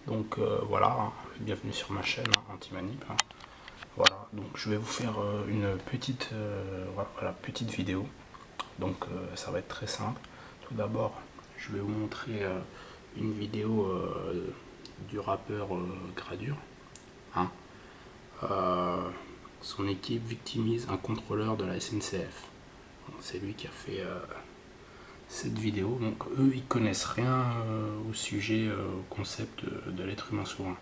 Donc voilà, hein, bienvenue sur ma chaîne Antimanip. Hein. Voilà, donc je vais vous faire une petite, petite vidéo. Donc ça va être très simple. Tout d'abord, je vais vous montrer une vidéo du rappeur Gradure. Hein. Son équipe victimise un contrôleur de la SNCF. C'est lui qui a fait cette vidéo. Donc eux, ils connaissent rien au sujet, au concept de l'être humain souverain.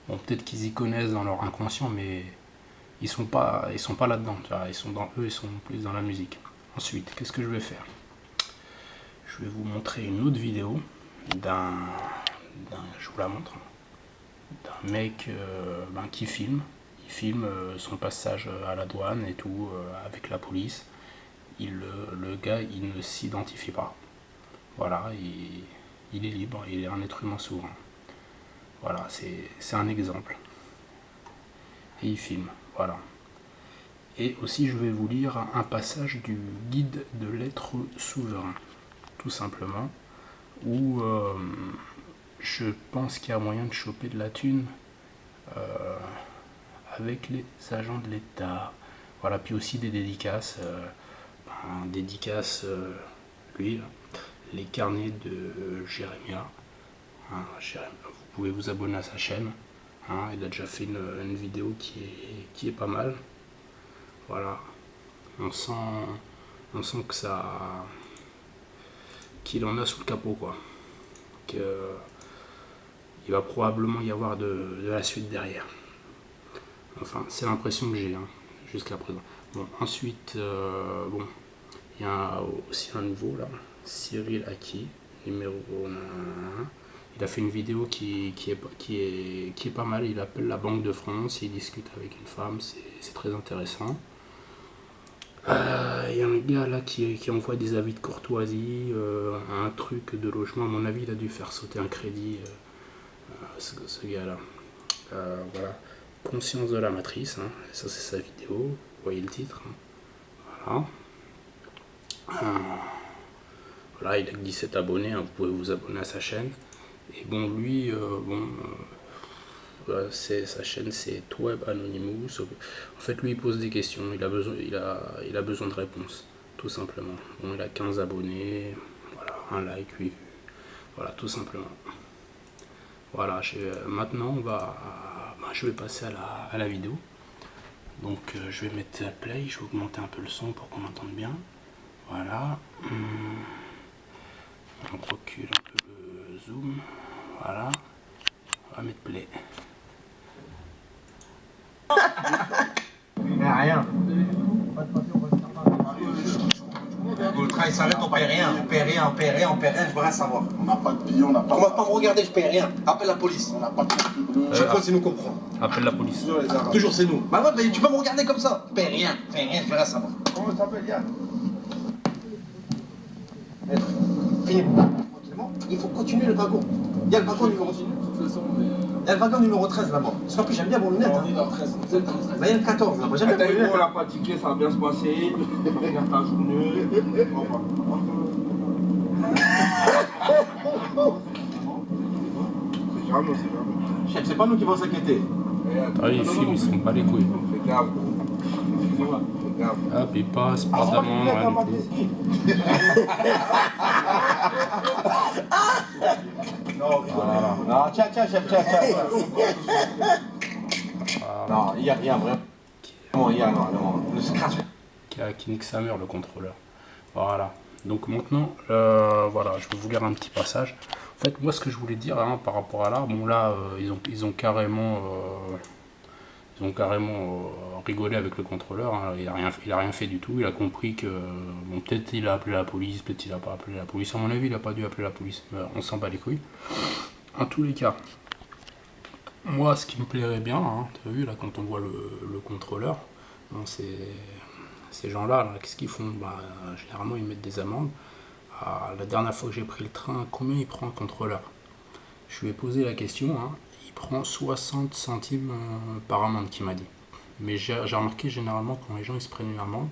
Bon, peut-être qu'ils y connaissent dans leur inconscient, mais ils sont pas là-dedans. Ils sont plus dans la musique. Ensuite, qu'est-ce que je vais faire? Je vais vous montrer une autre vidéo je vous la montre, d'un mec qui filme. Il filme son passage à la douane et tout, avec la police. Le gars, il ne s'identifie pas. Voilà, il est libre, il est un être humain souverain. Voilà, c'est un exemple. Et il filme, voilà. Et aussi, je vais vous lire un passage du guide de l'être souverain, tout simplement, où je pense qu'il y a moyen de choper de la thune avec les agents de l'État. Voilà, puis aussi des dédicaces. Lui, là, les carnets de Jérémia. Hein, vous pouvez vous abonner à sa chaîne. Hein, il a déjà fait une vidéo qui est pas mal. Voilà, on sent que qu'il en a sous le capot, quoi. Il va probablement y avoir de la suite derrière. Enfin, c'est l'impression que j'ai jusqu'à présent. Bon, ensuite, il y a aussi un nouveau là, Cyril Aki, numéro 1. Il a fait une vidéo qui est pas mal. Il appelle la Banque de France, il discute avec une femme, c'est très intéressant. Il y a un gars là qui envoie des avis de courtoisie, un truc de logement. À mon avis, il a dû faire sauter un crédit, ce gars-là. Voilà. Conscience de la matrice, hein. Ça c'est sa vidéo, vous voyez le titre. Hein. Voilà. Voilà, il a que 17 abonnés, hein. Vous pouvez vous abonner à sa chaîne. Et bon, lui, sa chaîne c'est Web Anonymous. En fait, lui il pose des questions, il a besoin de réponses, tout simplement. Bon, il a 15 abonnés, voilà, un like, 8 vues, voilà, tout simplement. Voilà, maintenant je vais passer à la vidéo. Donc je vais mettre play, je vais augmenter un peu le son pour qu'on entende bien. Voilà. On recule un peu le zoom. Voilà. On va mettre play. Rien. Le train il s'arrête, on paye rien, je veux rien savoir. On n'a pas de billets, on n'a pas. Commence pas à me regarder, je paye rien. Appelle la police. On n'a pas de bleu. Chaque fois c'est nous qu'on prend. Appelle la police. Toujours c'est nous. Bah ouais, mais tu peux me regarder comme ça. Je paye rien, je veux rien savoir. Comment ça s'appelle, Yann? Fini. Il faut continuer le wagon. Il y a le wagon numéro 13. Il y a le wagon numéro 13 là-bas. Parce qu'en plus j'aime bien vos lunettes. On est dans le 13. Bah, il y a le 14 là-bas. J'aime bien vos lunettes. On n'a pas de ticket, ça va bien se passer. On regarde ta journée. C'est jamais. Chef, c'est pas nous qui vont s'inquiéter. Ah, ils filment, ils sont pas les couilles. Fais gaffe. Hop, il passe, pas d'amende, rien du tout. Non, tiens, chef. Non, il y a un vrai. Non, le scratch. Qui nique sa mère, le contrôleur. Voilà. Donc maintenant, voilà, je vais vous lire un petit passage. En fait, moi, ce que je voulais dire par rapport à là, bon là, ils ont carrément rigolé avec le contrôleur. Hein. Il a rien fait du tout. Il a compris que, bon, peut-être il a appelé la police, peut-être il a pas appelé la police. À mon avis, il a pas dû appeler la police. Mais on s'en bat les couilles. En tous les cas, moi, ce qui me plairait bien, hein, tu as vu là, quand on voit le contrôleur, bon, ces gens-là, -là, qu'est-ce qu'ils font? Généralement, ils mettent des amendes. La dernière fois que j'ai pris le train, combien il prend un contrôleur? Je lui ai posé la question, hein, il prend 60 centimes par amende, qu'il m'a dit. Mais j'ai remarqué généralement quand les gens ils se prennent une amende,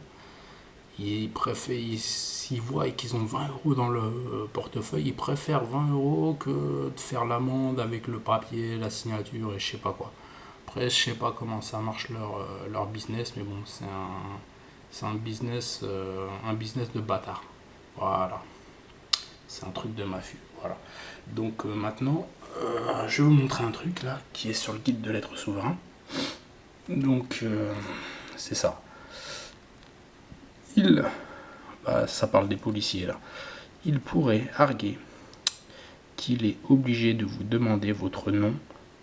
s'ils voient qu'ils ont 20 euros dans le portefeuille, ils préfèrent 20 euros que de faire l'amende avec le papier, la signature et je sais pas quoi. Après, je sais pas comment ça marche leur business, mais bon, c'est un business de bâtard. Voilà. C'est un truc de mafieux. Voilà. Donc maintenant, je vais vous montrer un truc là qui est sur le guide de l'être souverain. Donc c'est ça. Ça parle des policiers là. Il pourrait arguer qu'il est obligé de vous demander votre nom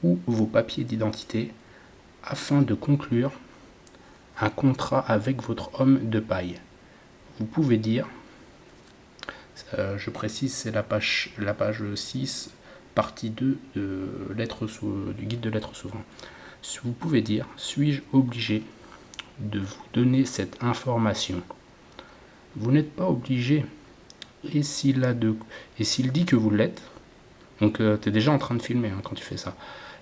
ou vos papiers d'identité afin de conclure un contrat avec votre homme de paille. Vous pouvez dire, je précise, c'est la page 6, partie 2 du guide de l'être souverain. Vous pouvez dire, suis-je obligé de vous donner cette information? Vous n'êtes pas obligé. Et s'il dit que vous l'êtes, donc tu es déjà en train de filmer quand tu fais ça,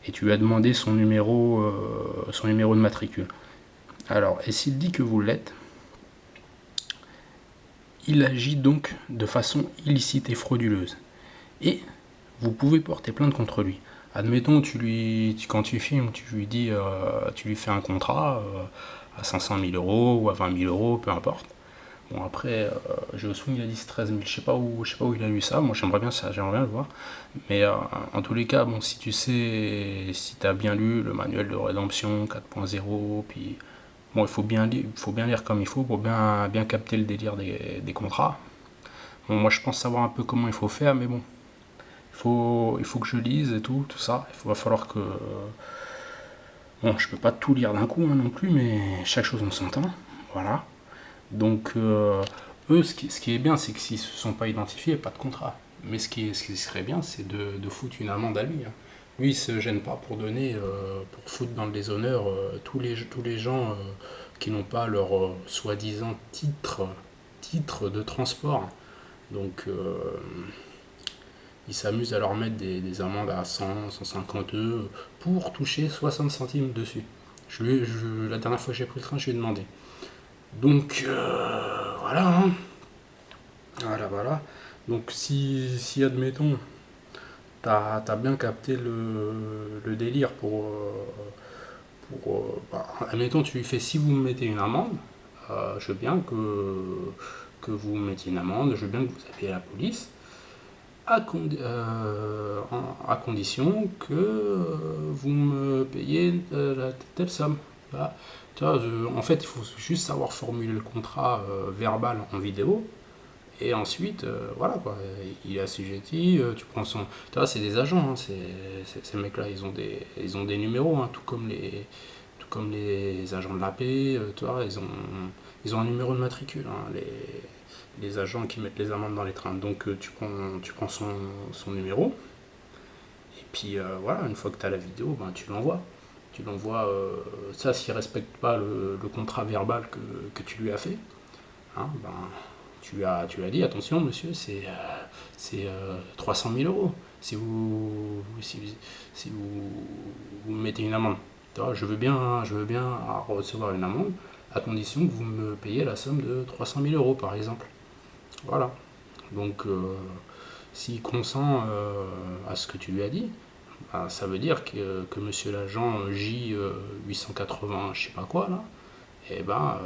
et tu lui as demandé son numéro de matricule. Alors, et s'il dit que vous l'êtes, il agit donc de façon illicite et frauduleuse. Et vous pouvez porter plainte contre lui. Admettons, quand tu filmes, tu lui fais un contrat à 500 000 euros ou à 20 000 euros, peu importe. Bon, après, je me souviens, il a dit 13 000. Je sais pas où il a lu ça. Moi, j'aimerais bien le voir. Mais en tous les cas, bon, si tu as bien lu le manuel de rédemption 4.0, puis bon, il faut bien lire comme il faut pour bien capter le délire des contrats. Bon, moi, je pense savoir un peu comment il faut faire, mais bon, il faut que je lise et tout ça. Va falloir que... Bon, je peux pas tout lire d'un coup non plus, mais chaque chose en son temps. Voilà. Donc, eux, ce qui est bien, c'est que s'ils ne se sont pas identifiés, pas de contrat. Mais ce qui serait bien, c'est de foutre une amende à lui. Lui, il se gêne pas pour foutre dans le déshonneur tous les gens qui n'ont pas leur soi-disant titre de transport. Donc, il s'amuse à leur mettre des amendes à 100, 150 euros pour toucher 60 centimes dessus. La dernière fois que j'ai pris le train, je lui ai demandé. Donc voilà, hein. Voilà. Donc si admettons, t'as bien capté le délire admettons, tu lui fais, si vous me mettez une amende, je veux bien que vous me mettiez une amende, je veux bien que vous appeliez la police, à condition que vous me payez telle somme. Voilà. En fait, il faut juste savoir formuler le contrat verbal en vidéo. Et ensuite, voilà quoi, il est assujetti, tu prends son... Tu vois, c'est des agents, hein, ces mecs-là, ils ont des numéros, hein, tout comme les agents de la paix, tu vois, ils ont un numéro de matricule, hein, les agents qui mettent les amendes dans les trains. Donc tu prends son numéro, et puis voilà, une fois que tu as la vidéo, ben, tu l'envoies. Ça, s'il ne respecte pas le contrat verbal que tu lui as fait, hein, ben, tu lui as dit, attention monsieur, c'est 300 000 euros si vous me mettez une amende. Je veux bien recevoir une amende à condition que vous me payez la somme de 300 000 euros par exemple. Voilà. Donc s'il consent à ce que tu lui as dit, bah, ça veut dire que monsieur l'agent J 880 je sais pas quoi là, et ben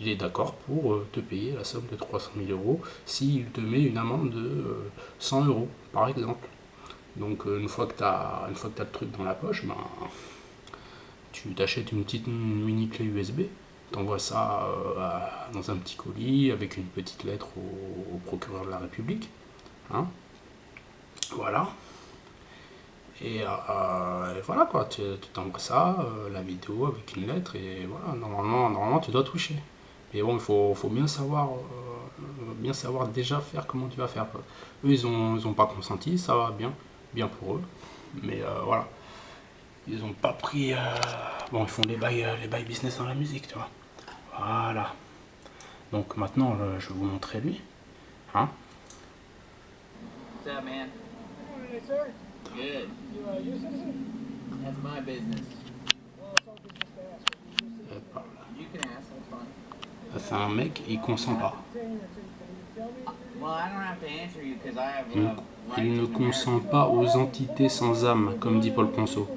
il est d'accord pour te payer la somme de 300 000 euros s'il te met une amende de 100 euros par exemple. Donc une fois que tu as le truc dans la poche, ben, tu t'achètes une petite mini clé USB, t'envoies ça dans un petit colis avec une petite lettre au procureur de la République, hein. Voilà. Et voilà quoi, tu t'envoies ça, la vidéo avec une lettre, et voilà, normalement tu dois toucher. Mais bon, il faut bien savoir déjà faire comment tu vas faire. Eux, ils ont pas consenti, ça va bien pour eux. Mais voilà, ils ont pas pris. Bon, ils font les bails business dans la musique, tu vois. Voilà. Donc maintenant, je vais vous montrer lui. Hein? What's up, man? Hey, sir. Good. You a citizen? That's my business. Well, it's our business to ask. Are you a citizen? You can ask, that's fine. c'est un mec, il consent pas. Donc, il ne consent pas aux entités sans âme, comme dit Paul Ponceau.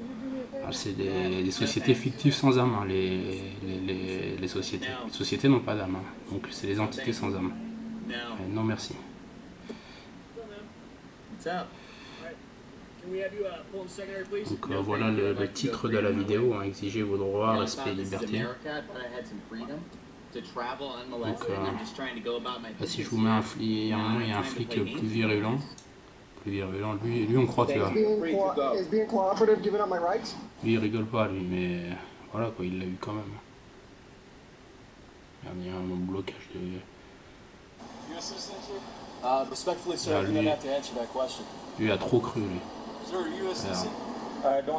C'est des sociétés fictives sans âme, hein, les sociétés. Les sociétés n'ont pas d'âme, hein. Donc c'est les entités sans âme. Non merci. Donc voilà le titre de la vidéo, hein, exigez vos droits, respect et liberté. Donc là, si je vous mets un flic, il y a un flic plus virulent. Lui on croit qu'il va. Lui il rigole pas lui, mais voilà quoi, il l'a eu quand même. Il y a un blocage de... lui a trop cru lui.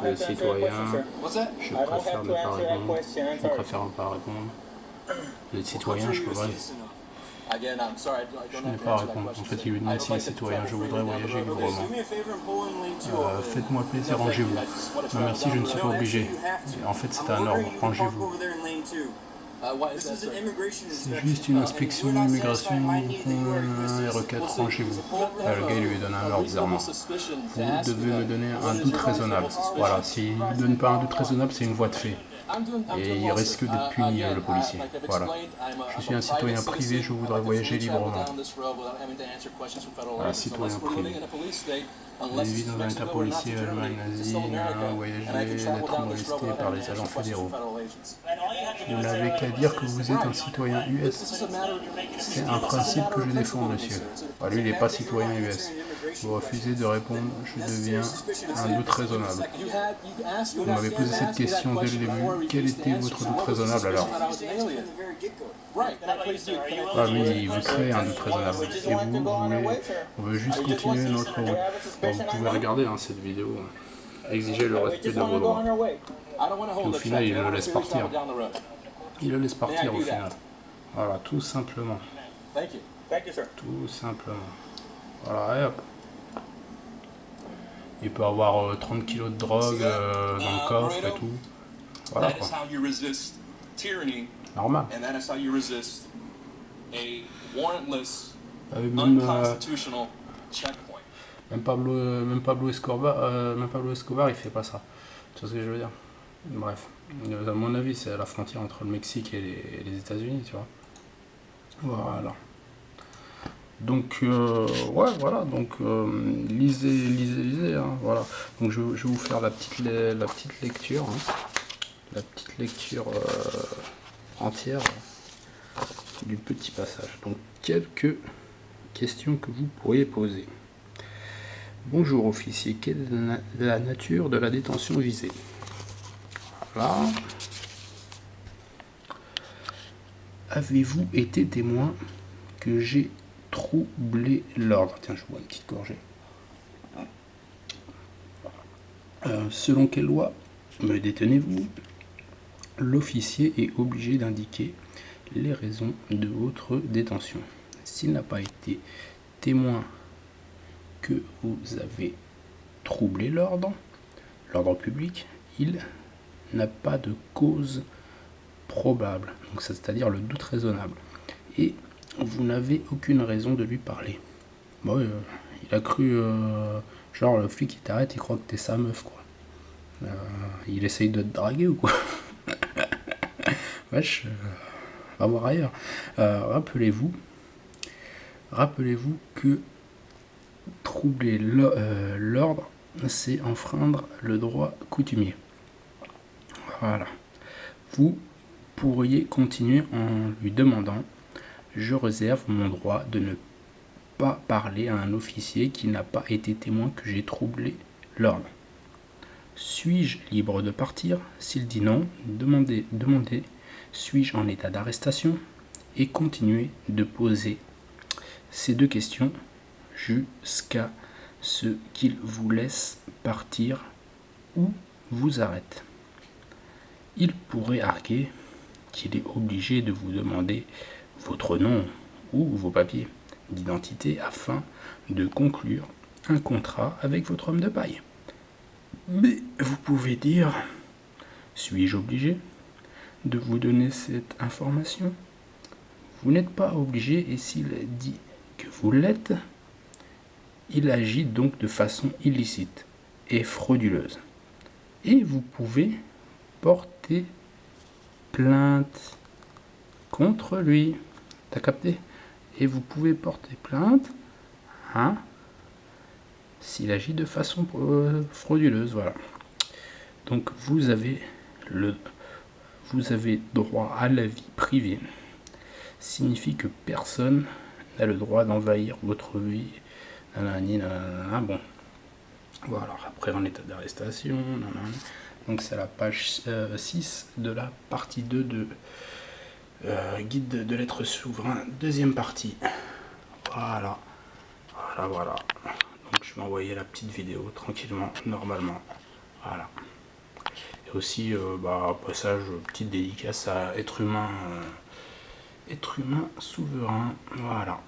Le citoyen, je préfère ne pas répondre. Je préfère ne pas répondre. Le citoyen, je peux pas. Je n'ai pas à répondre. En fait, il lui demande si les citoyens, je voudrais voyager librement. Faites-moi plaisir, rangez-vous. Non merci, je ne suis pas obligé. En fait, c'est un ordre, rangez-vous. C'est juste une inspection d'immigration, et requête, rangez-vous. Le gars, il lui donne un ordre bizarrement. Vous devez me donner un doute raisonnable. Voilà, s'il ne donne pas un doute raisonnable, c'est une voie de fait. Et il risque d'être puni, le policier. Voilà. Je suis un citoyen privé, je voudrais voyager librement. Voilà, citoyen privé. J'ai vécu dans un état policier Allemagne nazie, voyager, d'être molesté par les agents fédéraux. Vous n'avez qu'à dire que vous êtes un citoyen US. C'est un principe que je défends, monsieur. Bah, lui, il n'est pas citoyen US. Vous refusez de répondre, je deviens un doute raisonnable. Vous m'avez posé cette question dès le début. Quel était votre doute raisonnable alors? Ah oui, il vous crée un doute raisonnable. Et on veut juste continuer notre route. Bon, vous pouvez regarder hein, cette vidéo. Exiger le respect de vos droits. Et au final, il le laisse partir. Il le laisse partir au final. Voilà, tout simplement. Tout simplement. Voilà, et hop. Il peut avoir 30 kilos de drogue dans le coffre et tout. Voilà quoi. Normal. Même Pablo Escobar, il fait pas ça. Tu vois ce que je veux dire? Bref. À mon avis, c'est à la frontière entre le Mexique et les États-Unis, tu vois. Voilà. Donc, ouais, voilà. Donc, lisez, hein, voilà. Donc, je vais vous faire la petite lecture. Hein. La petite lecture entière du petit passage. Donc, quelques questions que vous pourriez poser. Bonjour officier, quelle est la nature de la détention visée? Voilà. Avez-vous été témoin que j'ai troublé l'ordre? Tiens, je bois une petite gorgée. Selon quelle loi me détenez-vous? L'officier est obligé d'indiquer les raisons de votre détention. S'il n'a pas été témoin que vous avez troublé l'ordre public, il n'a pas de cause probable, donc c'est-à-dire le doute raisonnable, et vous n'avez aucune raison de lui parler. Bon, il a cru, genre le flic il t'arrête, il croit que t'es sa meuf quoi. Il essaye de te draguer ou quoi? Wesh, va voir ailleurs. Rappelez-vous que troubler l'ordre, c'est enfreindre le droit coutumier. Voilà. Vous pourriez continuer en lui demandant « Je réserve mon droit de ne pas parler à un officier qui n'a pas été témoin que j'ai troublé l'ordre. Suis-je libre de partir? S'il dit non, demandez suis-je en état d'arrestation? Et continuez de poser ces deux questions jusqu'à ce qu'il vous laisse partir ou vous arrête. Il pourrait arguer qu'il est obligé de vous demander votre nom ou vos papiers d'identité afin de conclure un contrat avec votre homme de paille. Mais vous pouvez dire, suis-je obligé de vous donner cette information? Vous n'êtes pas obligé, et s'il dit que vous l'êtes, il agit donc de façon illicite et frauduleuse. Et vous pouvez porter plainte contre lui. T'as capté? Et vous pouvez porter plainte, hein, s'il agit de façon frauduleuse, voilà. Donc vous avez droit à la vie privée. Signifie que personne n'a le droit d'envahir votre vie. Nanani, nanana, bon. Voilà, après en état d'arrestation. Donc c'est la page 6 de la partie 2 de Guide de l'être souverain, deuxième partie. Voilà. Voilà. Donc je vais envoyer la petite vidéo tranquillement, normalement. Voilà. Et aussi, passage, petite dédicace à être humain souverain. Voilà.